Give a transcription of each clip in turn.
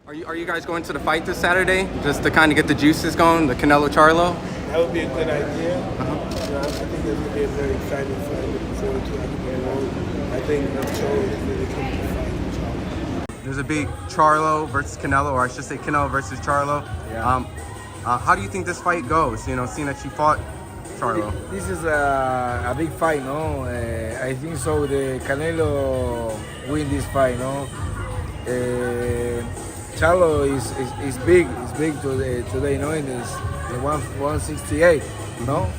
Are you guys going to the fight this Saturday just to kind of get the juices going, the Canelo Charlo? That would be a good idea. I think that's going to be a very exciting fight. Looking forward to it. I think Charlo is really coming to fight with Charlo. There's a big Charlo versus Canelo, or I should say Canelo versus Charlo. Yeah. How do you think this fight goes? You know, seeing that you fought Charlo. This is a big fight, no? I think so. The Canelo win this fight, no? Charlo is big. It's big today, no? In this the 168, no?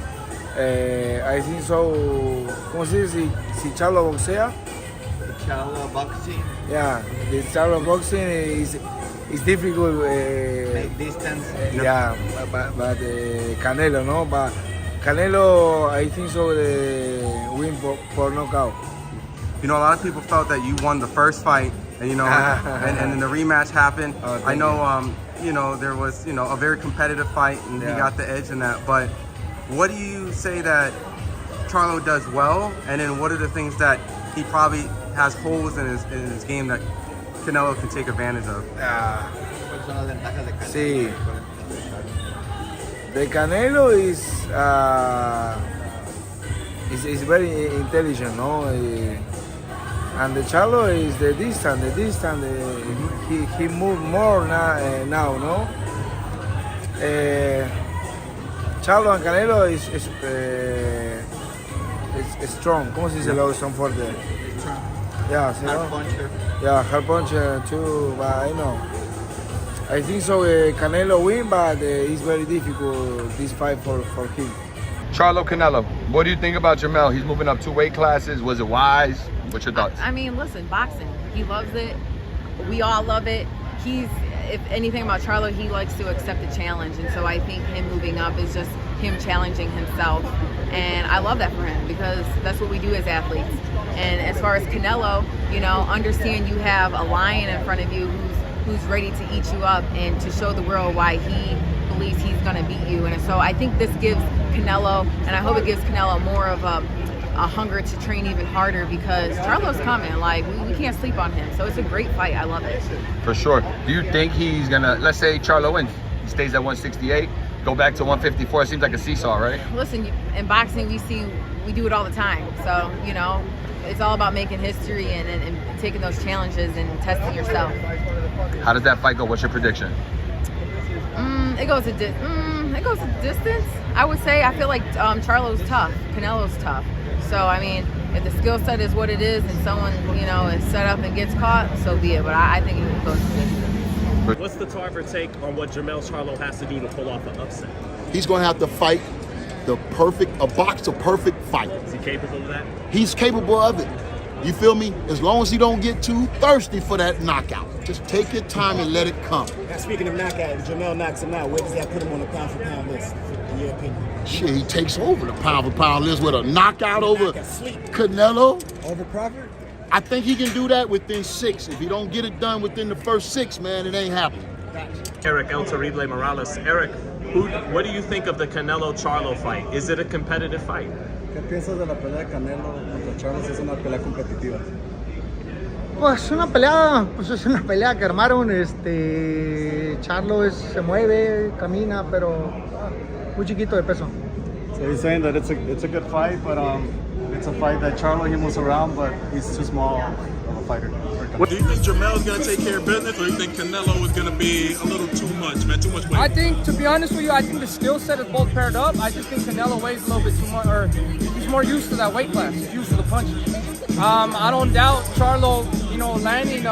I think so. ¿Cómo se dice? Si Charlo boxea? Charlo boxing. Yeah, the Charlo boxing is difficult. Make distance. Yeah, but Canelo, no? But Canelo, I think so. The win for knockout. You know, a lot of people felt that you won the first fight, and you know, and then the rematch happened. I know, you know, there was, you know, a very competitive fight, and he got the edge in that. But what do you say that Charlo does well, and then what are the things that he probably has holes in his game that Canelo can take advantage of? Sí. The Canelo is very intelligent, no? And the Charlo is the distance. He moved more now, no? Charlo and Canelo is strong. ¿Cómo se dice lo son fuerte? Yeah, Hard puncher. Yeah, hard puncher too. But I know. I think so. Canelo win, but it's very difficult this fight for him. Charlo Canelo, what do you think about Jermell? He's moving up 2 weight classes. Was it wise? What's your thoughts? I mean, listen, boxing. He loves it. We all love it. If anything about Charlo, he likes to accept a challenge. And so I think him moving up is just him challenging himself. And I love that for him because that's what we do as athletes. And as far as Canelo, you know, understand you have a lion in front of you who's ready to eat you up and to show the world why he believes he's going to beat you. And so I think this gives Canelo, and I hope it gives Canelo more of a hunger to train even harder because Charlo's coming. Like, we can't sleep on him. So it's a great fight. I love it. For sure. Do you think he's going to, let's say Charlo wins, he stays at 168, go back to 154? It seems like a seesaw, right? Listen, in boxing, we do it all the time. So, you know, it's all about making history and taking those challenges and testing yourself. How does that fight go? What's your prediction? It goes a distance. I would say I feel like Charlo's tough, Canelo's tough. So I mean, if the skill set is what it is, and someone is set up and gets caught, so be it. But I think it goes a distance. What's the Tarver take on what Jermell Charlo has to do to pull off an upset? He's going to have to fight box a perfect fight. Is he capable of that? He's capable of it. You feel me? As long as he don't get too thirsty for that knockout. Just take your time and let it come. Now, speaking of knockout, if Jermell knocks him out, where does that put him on the pound-for-pound list, in your opinion? Shit, he takes over the pound-for-pound list with a knockout over Canelo. Over Crawford? I think he can do that within 6. If he don't get it done within the first 6, man, it ain't happening. Eric El Terrible Morales. Eric, what do you think of the Canelo Charlo fight? Is it a competitive fight? ¿Qué piensas de la pelea de Canelo contra Charlo si es una pelea competitiva? Pues es una pelea que armaron. Charlo se mueve, camina, pero muy chiquito de peso. So he's saying that it's a good fight, but it's a fight that Charlo, he moves around, but he's too small of a fighter. Do you think Jermell's going to take care of business, or do you think Canelo is going to be a little too much, man, too much weight? I think, to be honest with you, I think the skill set is both paired up. I just think Canelo weighs a little bit too much, or he's more used to that weight class. He's used to the punches. I don't doubt Charlo, landing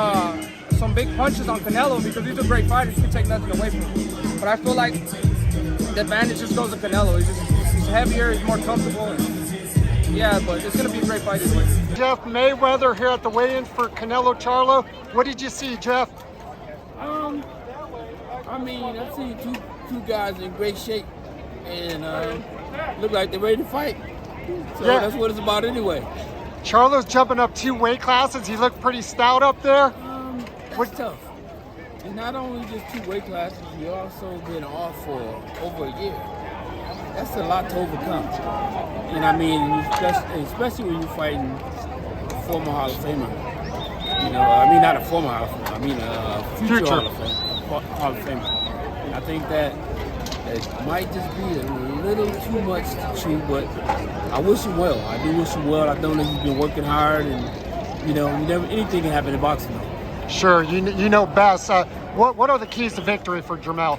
some big punches on Canelo because he's a great fighter. He can take nothing away from him. But I feel like the advantage just goes to Canelo. He's heavier, he's more comfortable. Yeah, but it's going to be a great fight this way. Jeff Mayweather here at the weigh-in for Canelo Charlo. What did you see, Jeff? I mean, I've seen two guys in great shape and look like they're ready to fight. So that's what it's about anyway. Charlo's jumping up 2 weight classes. He looked pretty stout up there. That's tough. And not only just 2 weight classes, you also been off for over a year. That's a lot to overcome. And I mean, especially when you're fighting a former Hall of Famer. I mean, not a former Hall of Famer, I mean a future Hall of Famer. Hall of Famer. And I think that it might just be a little too much to chew, but I wish him well. I do wish him well. I know that he's been working hard, and anything can happen in boxing. Though. Sure, you know best. What are the keys to victory for Jermell?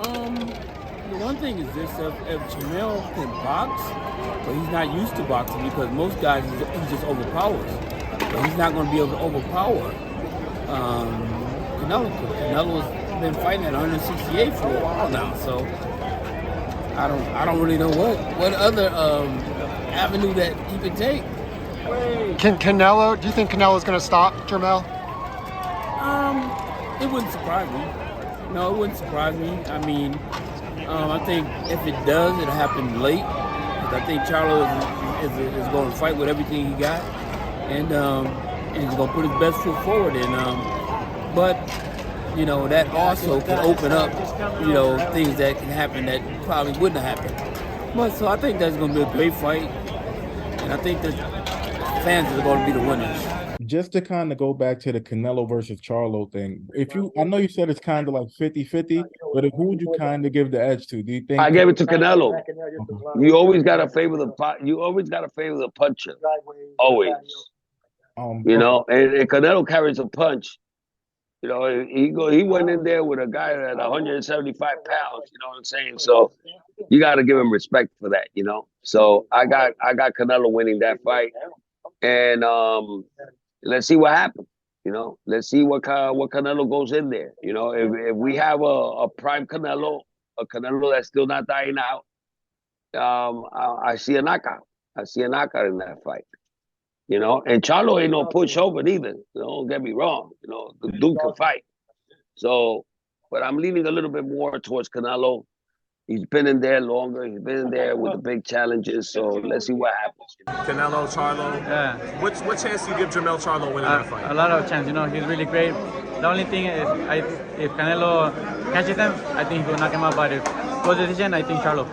The one thing is this: if Jermell can box, but he's not used to boxing because most guys he just overpowers. But he's not going to be able to overpower Canelo. Canelo's been fighting at 168 for a while now, so I don't really know what other avenue that he could take. Do you think Canelo's going to stop Jermell? It wouldn't surprise me. No, it wouldn't surprise me. I mean, I think if it does, it'll happen late. I think Charlo is going to fight with everything he got, and he's going to put his best foot forward. But that also can open up, things that can happen that probably wouldn't have happened. But so I think that's going to be a great fight, and I think that fans are going to be the winners. Just to kind of go back to the Canelo versus Charlo thing, I know you said it's kind of like 50-50, but who would you kind of give the edge to? Do you think I gave it to Canelo? You always gotta favor the puncher. Always. And Canelo carries a punch. He went in there with a guy at 175 pounds. You know what I'm saying? So you got to give him respect for that. So I got Canelo winning that fight, and let's see what happens. Let's see what Canelo goes in there. If we have a prime Canelo, a Canelo that's still not dying out, I see a knockout. I see a knockout in that fight. And Charlo ain't no pushover either. Don't get me wrong. The dude can fight. So, but I'm leaning a little bit more towards Canelo. He's been in there longer. He's been in there with the big challenges. So let's see what happens. Canelo, Charlo. Yeah. What chance do you give Jermell Charlo winning that fight? A lot of chance. He's really great. The only thing is, if Canelo catches him, I think he will knock him out. But if goes decision, I think Charlo.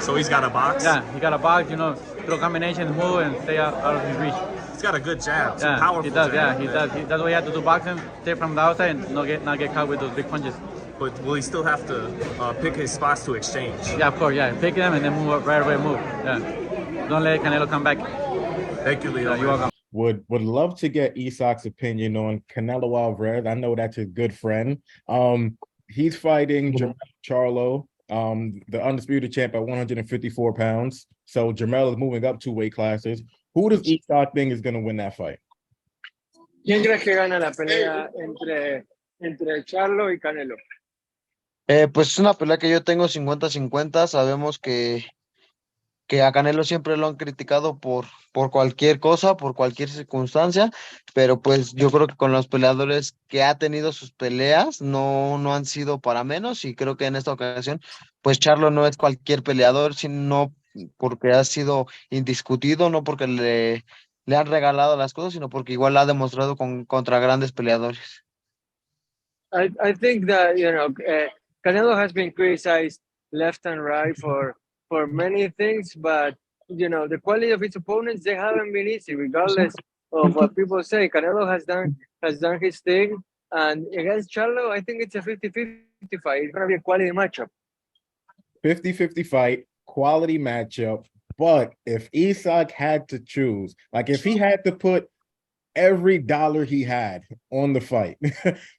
So he's got a box? Yeah, he got a box. Throw combinations, move, and stay out of his reach. He's got a good jab. Yeah, powerful he does. jab. Yeah, he does. That's what he had to do boxing. Stay from the outside and not get caught with those big punches. But will he still have to pick his spots to exchange? Yeah, of course. Yeah, pick them and then move right away. Move. Yeah. Don't let Canelo come back. Thank you, Leo. You're welcome. Would love to get Isak's opinion on Canelo Alvarez. I know that's his good friend. He's fighting Jermell Charlo, the undisputed champ at 154 pounds. So Jermell is moving up 2 weight classes. Who does Isak think is going to win that fight? ¿Quién crees que gana la pelea entre Charlo y Canelo? Pues es una pelea que yo tengo 50-50. Sabemos que a Canelo siempre lo han criticado por cualquier cosa, por cualquier circunstancia, pero pues yo creo que con los peleadores que ha tenido sus peleas no han sido para menos, y creo que en esta ocasión pues Charlo no es cualquier peleador, sino porque ha sido indiscutido, no porque le han regalado las cosas, sino porque igual ha demostrado contra grandes peleadores. I think that Canelo has been criticized left and right for many things, but the quality of his opponents, they haven't been easy, regardless of what people say. Canelo has done his thing, and against Charlo, I think it's a 50-50 fight. It's gonna be a quality matchup. 50-50 fight, quality matchup. But if Isak had to choose, like if he had to put every dollar he had on the fight,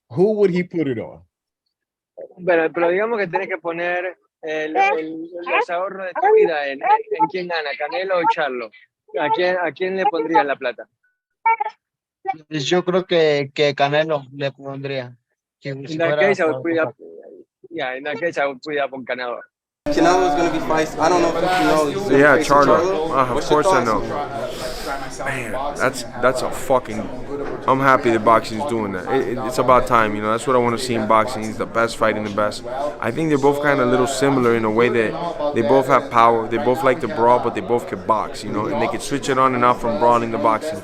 who would he put it on? Pero digamos que tienes que poner los ahorros de tu vida en quién gana, Canelo o Charlo. ¿A quién le pondrías la plata? Yo creo que Canelo le pondría. In that case, I would put it up on Canelo. Canelo's going to be feisty. I don't know if you know. Yeah, Charlo. Of course I know. Man, that's a fucking... I'm happy that boxing's doing that. It's about time, That's what I want to see in boxing. He's the best fighting the best. I think they're both kind of a little similar in a way that they both have power. They both like to brawl, but they both can box, And they can switch it on and off from brawling to boxing.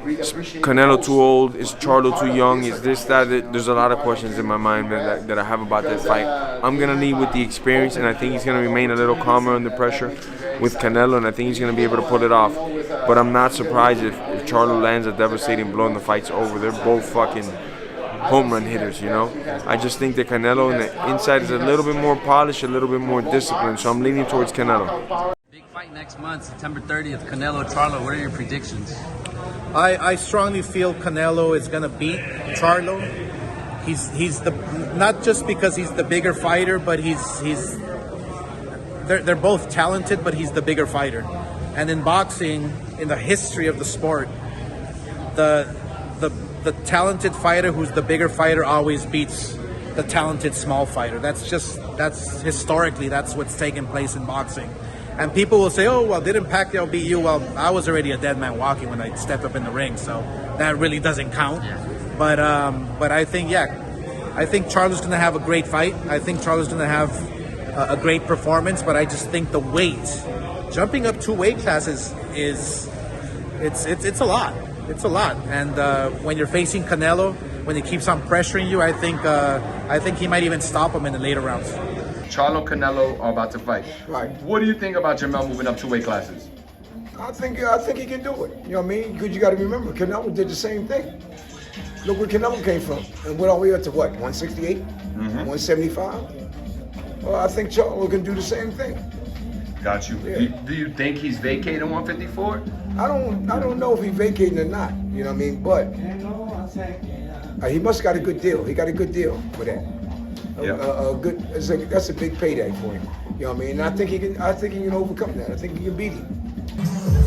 Is Canelo too old? Is Charlo too young? Is this, that? There's a lot of questions in my mind that I have about that fight. I'm going to lead with the experience, and I think he's going to remain a little calmer under pressure with Canelo, and I think he's going to be able to pull it off. But I'm not surprised if Charlo lands a devastating blow and the fight's over. They're both fucking home run hitters, you know. I just think that Canelo on the inside is a little bit more polished, a little bit more disciplined, so I'm leaning towards Canelo. Big fight next month, September 30th, Canelo Charlo. What are your predictions? I strongly feel Canelo is gonna beat Charlo. He's the, not just because he's the bigger fighter, but they're both talented, but he's the bigger fighter. And in boxing, in the history of the sport, the talented fighter who's the bigger fighter always beats the talented small fighter. That's historically, that's what's taken place in boxing. And people will say, oh, well, didn't Pacquiao beat you? Well, I was already a dead man walking when I stepped up in the ring, so that really doesn't count. But I think, I think Charlo's going to have a great fight. I think Charlo's going to have a great performance, but I just think the weight, jumping up 2 weight classes it's a lot. It's a lot. And when you're facing Canelo, when he keeps on pressuring you, I think he might even stop him in the later rounds. Charlo, Canelo are about to fight. Right. What do you think about Jermell moving up 2 weight classes? I think he can do it. You know what I mean? Because you got to remember, Canelo did the same thing. Look where Canelo came from, and what are we up to? What, 168, 175? Well, I think Charlo can do the same thing. Got you. Yeah. Do you think he's vacating 154? I don't know if he's vacating or not. You know what I mean? But he must got a good deal. He got a good deal for that. That's a big payday for him. You know what I mean? And I think he can overcome that. I think he can beat him.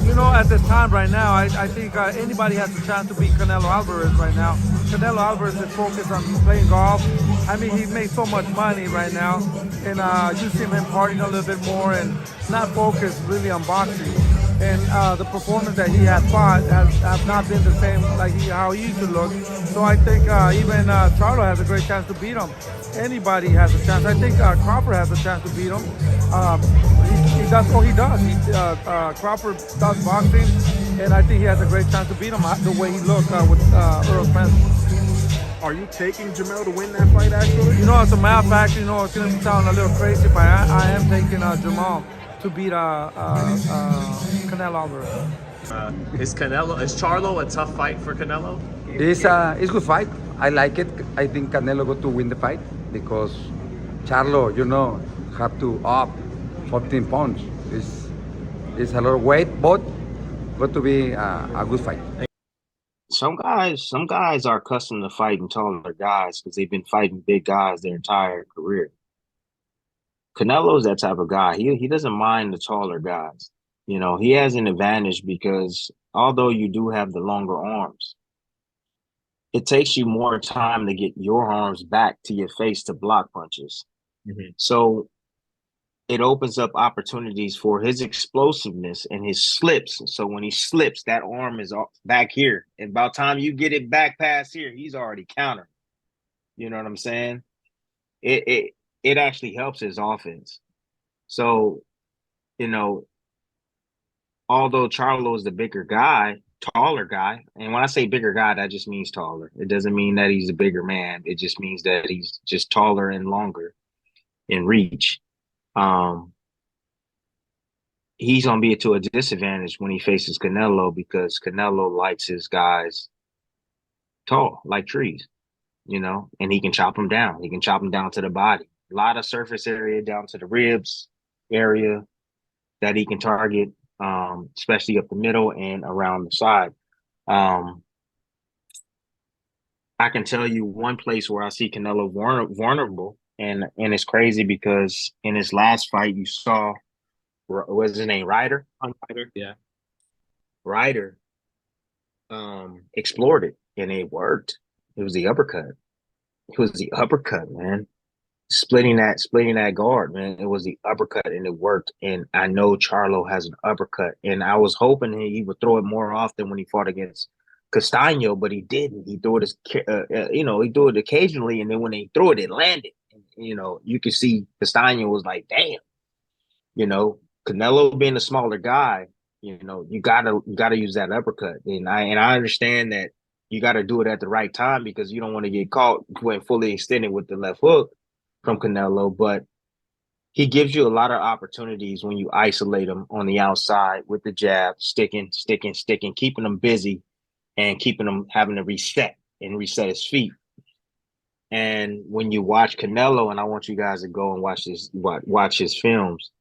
You know, at this time right now, I think anybody has a chance to beat Canelo Alvarez right now. Canelo Alvarez is focused on playing golf. I mean, he made so much money right now, and you see him partying a little bit more and not focused really on boxing. And the performance that he has fought has not been the same like how he used to look. So I think even Charlo has a great chance to beat him. Anybody has a chance. I think Crawford has a chance to beat him. He does what he does. Crawford does boxing, and I think he has a great chance to beat him the way he looked with Earl Spence. Are you taking Jermell to win that fight, actually? You know, as a matter of fact, you know, it's going to sound a little crazy, but I am taking Jermell to beat Canelo Alvarez. Is Charlo a tough fight for Canelo? It's a good fight. I like it. I think Canelo got to win the fight because Charlo, you know, have to up 14 pounds. It's a lot of weight, but got to be a good fight. Some guys are accustomed to fighting taller guys because they've been fighting big guys their entire career. Canelo's that type of guy. He doesn't mind the taller guys. You know, he has an advantage because although you do have the longer arms, it takes you more time to get your arms back to your face to block punches. So it opens up opportunities for his explosiveness and his slips. So when he slips, that arm is back here. And by the time you get it back past here, he's already countering. You know what I'm saying? It actually helps his offense. So, you know, although Charlo is the bigger guy, taller guy, and when I say bigger guy, that just means taller. It doesn't mean that he's a bigger man. It just means that he's just taller and longer in reach. He's going to be to a disadvantage when he faces Canelo because Canelo likes his guys tall, like trees, you know, and he can chop them down. He can chop them down to the body. A lot of surface area down to the ribs area that he can target, especially up the middle and around the side. I can tell you one place where I see Canelo vulnerable, and it's crazy because in his last fight, you saw, what's his name, Ryder? Ryder, yeah. Ryder explored it, and it worked. It was the uppercut. It was the uppercut, man. Splitting that guard, man. It was the uppercut, and it worked. And I know Charlo has an uppercut, and I was hoping he would throw it more often when he fought against Castaño, but he didn't. He threw it, he threw it occasionally, and then when he threw it, it landed. And, you know, you could see Castaño was like, damn. You know, Canelo being a smaller guy, you know, you gotta use that uppercut, and I understand that you got to do it at the right time because you don't want to get caught when fully extended with the left hook from Canelo, but he gives you a lot of opportunities when you isolate him on the outside with the jab, sticking, keeping him busy and keeping him having to reset his feet. And when you watch Canelo, and I want you guys to go and watch his films.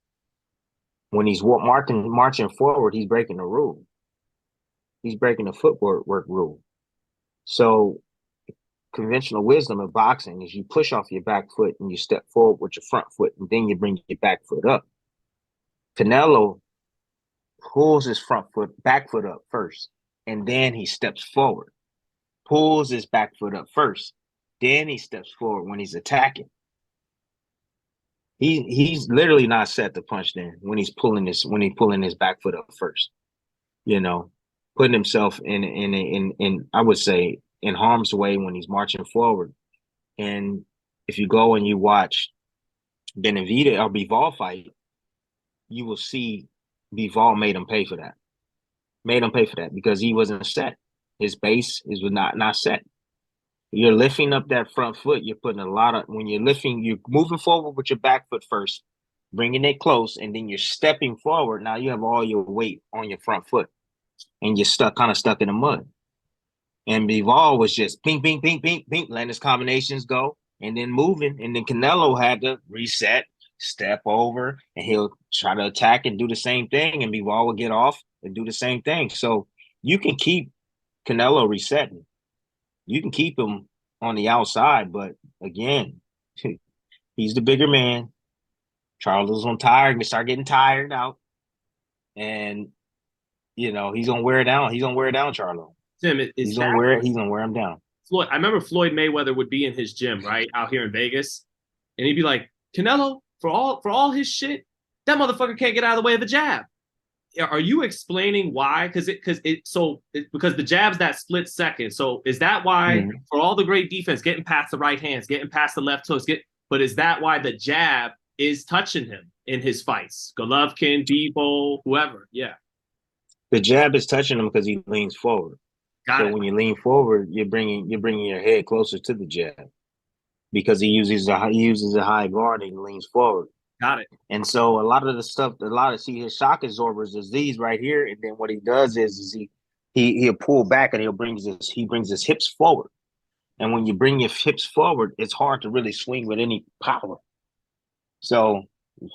When he's marching forward, he's breaking the rule. He's breaking the footwork rule. So conventional wisdom of boxing is you push off your back foot and you step forward with your front foot, and then you bring your back foot up. Canelo pulls his back foot up first, and then he steps forward. Pulls his back foot up first, then he steps forward when he's attacking. He's literally not set to punch then when he's pulling his back foot up first. You know, putting himself in I would say in harm's way when he's marching forward. And if you go and you watch Benavidez or Bivol fight, you will see Bivol made him pay for that. Made him pay for that because he wasn't set. His base was not set. You're lifting up that front foot. You're putting when you're lifting, you're moving forward with your back foot first, bringing it close, and then you're stepping forward. Now you have all your weight on your front foot, and you're kind of stuck in the mud. And Bivol was just ping, ping, ping, ping, ping, letting his combinations go, and then moving. And then Canelo had to reset, step over, and he'll try to attack and do the same thing. And Bivol will get off and do the same thing. So you can keep Canelo resetting. You can keep him on the outside, but again, he's the bigger man. Charlo's start getting tired out, and he's gonna wear it down. He's gonna wear down Charlo. Tim, he's gonna wear him down. Floyd, I remember Floyd Mayweather would be in his gym right out here in Vegas, and he'd be like, Canelo, for all his shit, that motherfucker can't get out of the way of the jab. Are you explaining why? Because the jab's that split second. So is that why for all the great defense, getting past the right hands, getting past the left hooks, but is that why the jab is touching him in his fights? Golovkin, Bivol, whoever, yeah. The jab is touching him because he leans forward. When you lean forward, you're bringing your head closer to the jab because he uses a high guard and he leans forward. Got it. And so a lot of his shock absorbers is these right here, and then what he does is he'll pull back and he brings his hips forward. And when you bring your hips forward, it's hard to really swing with any power. So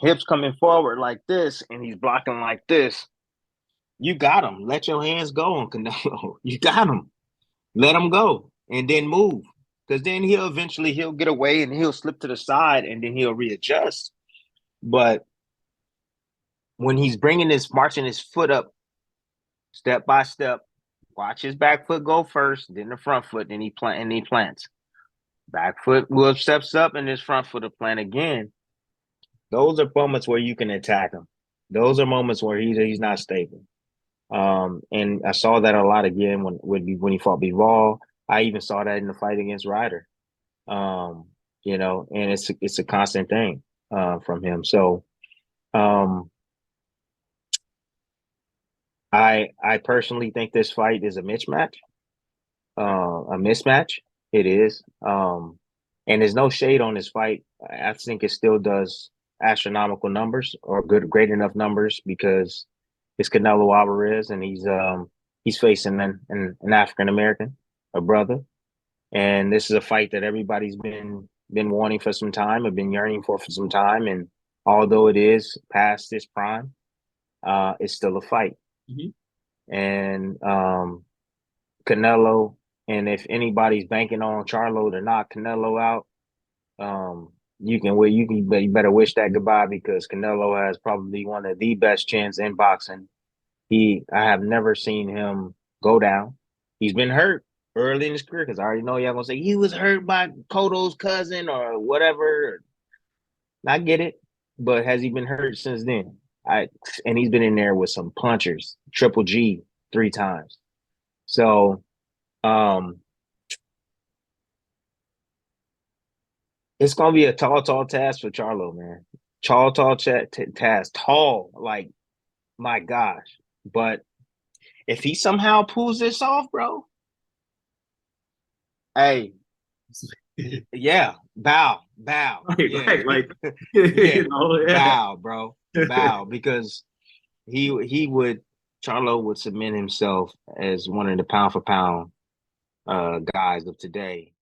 hips coming forward like this, and he's blocking like this. You got him. Let your hands go on Canelo. You got him. Let him go, and then move, because then he'll get away and he'll slip to the side, and then he'll readjust. But when he's marching his foot up step by step, watch his back foot go first, then the front foot, then he plants. Back foot steps up and his front foot will plant again. Those are moments where you can attack him. Those are moments where he's not stable. And I saw that a lot again when he fought Bivol. I even saw that in the fight against Ryder. And it's a constant thing. From him. So I personally think this fight is a mismatch. It is. And there's no shade on this fight. I think it still does astronomical numbers or great enough numbers because it's Canelo Alvarez and he's facing an African American, a brother. And this is a fight that everybody's been wanting for some time, have been yearning for some time. And although it is past its prime, it's still a fight. Mm-hmm. And Canelo, and if anybody's banking on Charlo to knock Canelo out, you better wish that goodbye because Canelo has probably one of the best chins in boxing. I have never seen him go down. He's been hurt early in his career, because I already know y'all gonna say he was hurt by Cotto's cousin or whatever. I get it, but has he been hurt since then? And he's been in there with some punchers, Triple G 3 times. So, it's gonna be a tall task for Charlo, man. Task, tall, like my gosh. But if he somehow pulls this off, bro. Hey, yeah, bow. Right, yeah. right, like, yeah. Yeah. Bow, bro, bow, because Charlo would submit himself as one of the pound for pound guys of today.